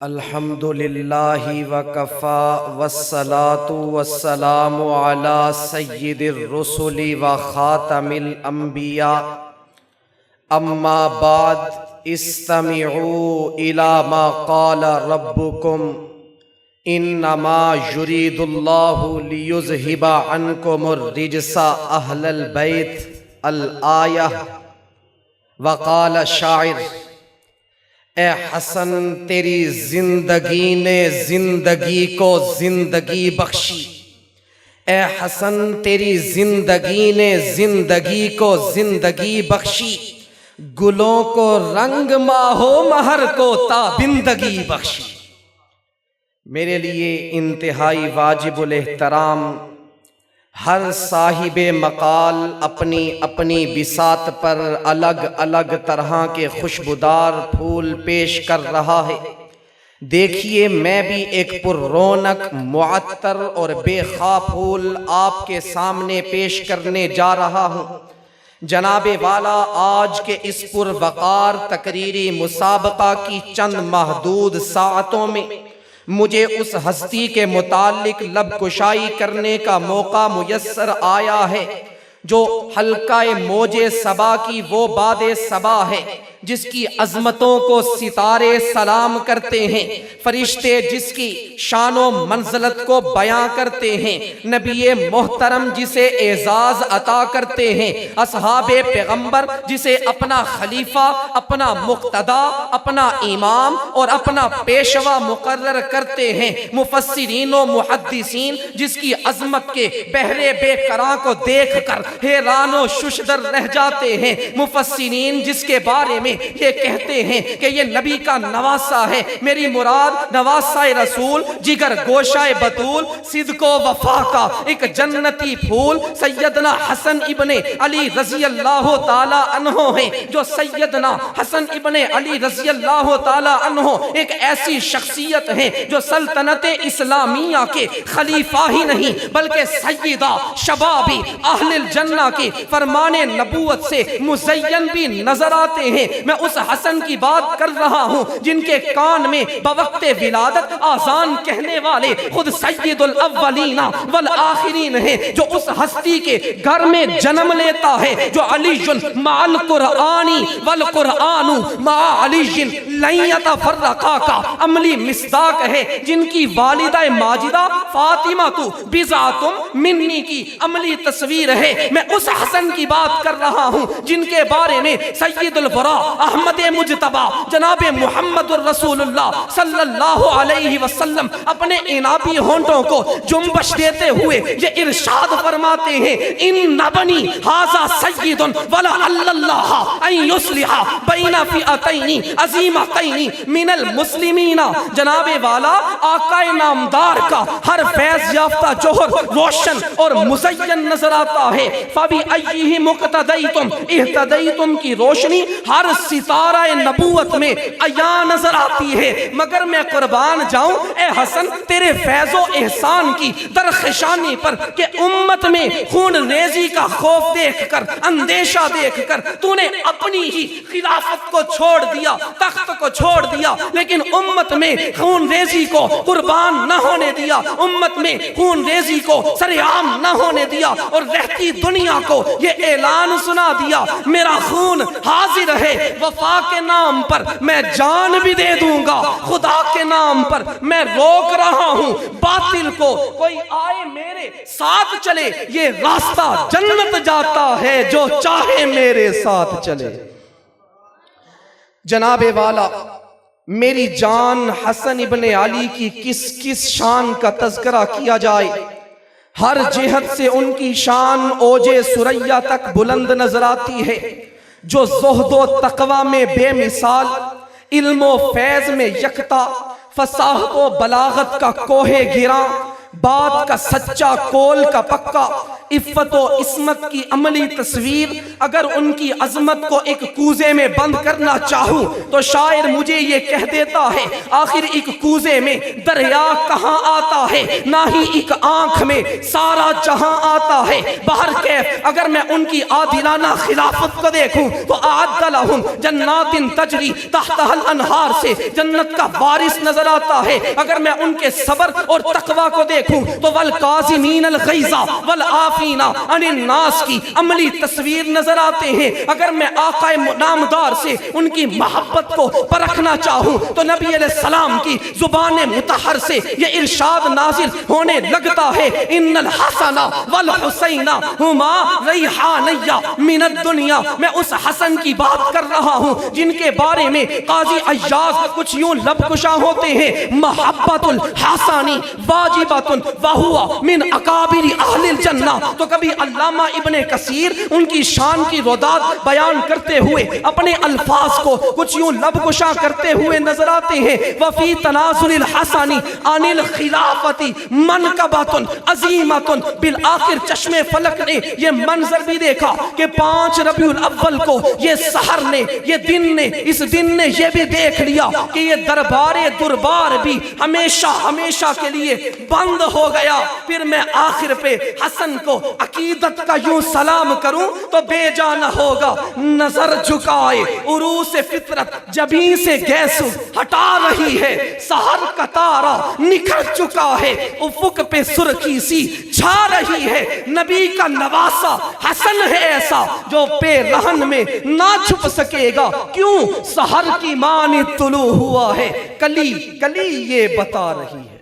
الحمد للہ وکفی والصلاة والسلام علی سید الرسل وخاتم الانبیاء اما بعد استمعوا الی ما قال ربکم انما یرید اللہ لیذہب عنکم الرجس اہل البیت الآیہ وقال شاعر اے حسن تیری زندگی نے زندگی کو زندگی بخشی، اے حسن تیری زندگی نے زندگی کو زندگی بخشی، گلوں کو رنگ ماہو مہر کو تابندگی بخشی۔ میرے لیے انتہائی واجب الاحترام ہر صاحب مقال اپنی اپنی بساط پر الگ الگ طرح کے خوشبودار پھول پیش کر رہا ہے۔ دیکھیے میں بھی ایک پر رونق معطر اور بے خواہ پھول آپ کے سامنے پیش کرنے جا رہا ہوں۔ جناب والا آج کے اس پر وقار تقریری مسابقہ کی چند محدود ساعتوں میں مجھے اس ہستی کے متعلق لب کشائی کرنے کا موقع میسر آیا ہے جو حلقہ موج صبا کی وہ باد صبا ہے جس کی عظمتوں کو ستارے سلام کرتے ہیں، فرشتے جس کی شان و منزلت کو بیاں کرتے ہیں، نبی محترم جسے اعزاز عطا کرتے ہیں، اصحاب پیغمبر جسے اپنا خلیفہ، اپنا مقتدا، اپنا امام اور اپنا پیشوا مقرر کرتے ہیں، مفسرین و محدثین جس کی عظمت کے بحر بے قراں کو دیکھ کر حیران و ششدر رہ جاتے ہیں، مفسرین جس کے بارے میں یہ کہتے ہیں کہ یہ نبی کا نواسہ ہے۔ میری مراد نواسہ رسول، جگر گوشہ بطول، صدق و وفا کا ایک جنتی پھول سیدنا حسن ابن علی رضی اللہ تعالی عنہ ہیں، جو سیدنا حسن ابن علی رضی اللہ تعالی عنہ ایک ایسی شخصیت ہیں جو سلطنت اسلامیہ کے خلیفہ ہی نہیں بلکہ سیدہ شبابی اہل الجنہ کے فرمان نبوت سے مزین بھی نظر آتے ہیں۔ میں اس حسن کی بات کر رہا ہوں جن کے کان میں بوقت ولادت آذان کہنے والے خود سید الاولین والآخرین ہیں، جو اس ہستی کے گھر میں جنم لیتا ہے جو علی مع القرآن والقرآن مع علی لن یتفرقا کا عملی مصداق ہے، جن کی والدہ ماجدہ فاطمہ بضعۃ منی کی عملی تصویر ہے۔ میں اس حسن کی بات کر رہا ہوں جن کے بارے میں سید الورا احمد مجتبی جناب محمد الرسول اللہ صلی اللہ علیہ وسلم اپنے انابی ہونٹوں کو جنبش دیتے ہوئے یہ ارشاد فرماتے ہیں، ان بنی ھذا سید ولعل اللہ ان یصلح بین فئتین عظیمتین من المسلمین۔ جناب والا آقا نامدار کا ہر فیض یافتہ جوہر روشن اور مزین نظر آتا ہے، فَبِأَيِّهِ مُقْتَدَيْتُمْ اِهْتَدَيْتُمْ کی روشنی ہر ستارہ نبوت میں عیاں نظر آتی ہے، مگر میں قربان جاؤں اے حسن تیرے فیض و احسان کی درخشانی پر کہ امت میں خون ریزی کا خوف دیکھ کر، اندیشہ دیکھ کر تو نے اپنی ہی خلافت کو چھوڑ دیا، تخت کو چھوڑ دیا، لیکن امت میں خون ریزی کو قربان نہ ہونے دیا، امت میں خون ریزی کو سرعام نہ ہونے دیا، اور رہتی دنیا کو یہ اعلان سنا دیا، میرا خون حاضر ہے، وفا کے نام پر میں جان بھی دے دوں گا، خدا کے نام پر میں روک رہا ہوں باطل کو، کوئی آئے میرے ساتھ چلے، یہ راستہ جنت جاتا ہے جو چاہے میرے ساتھ چلے۔ جناب والا میری جان حسن ابن علی کی کس کس شان کا تذکرہ کیا جائے، ہر جہت سے ان کی شان اوج ثریا تک بلند نظر آتی ہے، جو زہد و تقوی میں بے مثال، علم و فیض میں یکتا، فصاحت و بلاغت کا کوہ گراں، بات کا سچا، قول کا پکا، عفت و عصمت کی عملی تصویر. اگر ان کی عظمت کو ایک کوزے میں بند کرنا چاہوں تو شاعر مجھے یہ کہہ دیتا ہے آخر ایک کوزے میں دریا کہاں آتا ہے، نہ ہی ایک آنکھ میں سارا جہاں آتا ہے. باہر کیف اگر میں ان کی عادلانہ خلافت کو دیکھوں تو اعد لہم جنات تجری تحتها الانہار سے جنت کا وارث نظر آتا ہے. اگر میں ان کے صبر اور تقوی کو دیکھوں تو والکاظمین الغیظ والعافین عن الناس کی عملی تصویر نظر آتے ہیں. اگر میں آقا نامدار سے ان کی محبت کو پرکھنا چاہوں تو نبی علیہ السلام کی زبان مطہر سے یہ ارشاد نازل ہونے لگتا ہے ان الحسن والحسین ہما ریحانی من الدنیا. میں اس حسن کی بات کر رہا ہوں جن کے بارے میں قاضی عیاض کچھ یوں لب کشا ہوتے ہیں محبت الحسانی واجبۃ وہو من اکابر اہل الجنہ. تو کبھی علامہ ابن کثیر ان کی شان کی روداد بیان کرتے ہوئے اپنے الفاظ کو کچھ یوں لب کشا کرتے ہوئے نظر آتے ہیں وفی تنازل الحسن عن الخلافت منقبۃ عظیمۃ. بالآخر چشم فلک نے یہ منظر بھی دیکھا کہ 5 ربیع الاول کو یہ سحر نے، یہ دن نے، اس دن نے یہ بھی دیکھ لیا کہ یہ دربار بھی ہمیشہ کے لیے بند ہو گیا. پھر میں آخر پہ حسن کو عقیدت کا یوں سلام کروں تو بے جان ہوگا. نظر جھکائے عروس فطرت جبیں سے گیسو ہٹا رہی ہے، سحر کا تارا نکھر چکا ہے، افق پہ سرخی سی چھا رہی ہے. نبی کا نواسا حسن ہے ایسا جو پہ رہن میں نہ چھپ سکے گا. کیوں؟ سحر کی مانی طلوع ہوا ہے، کلی کلی یہ بتا رہی ہے.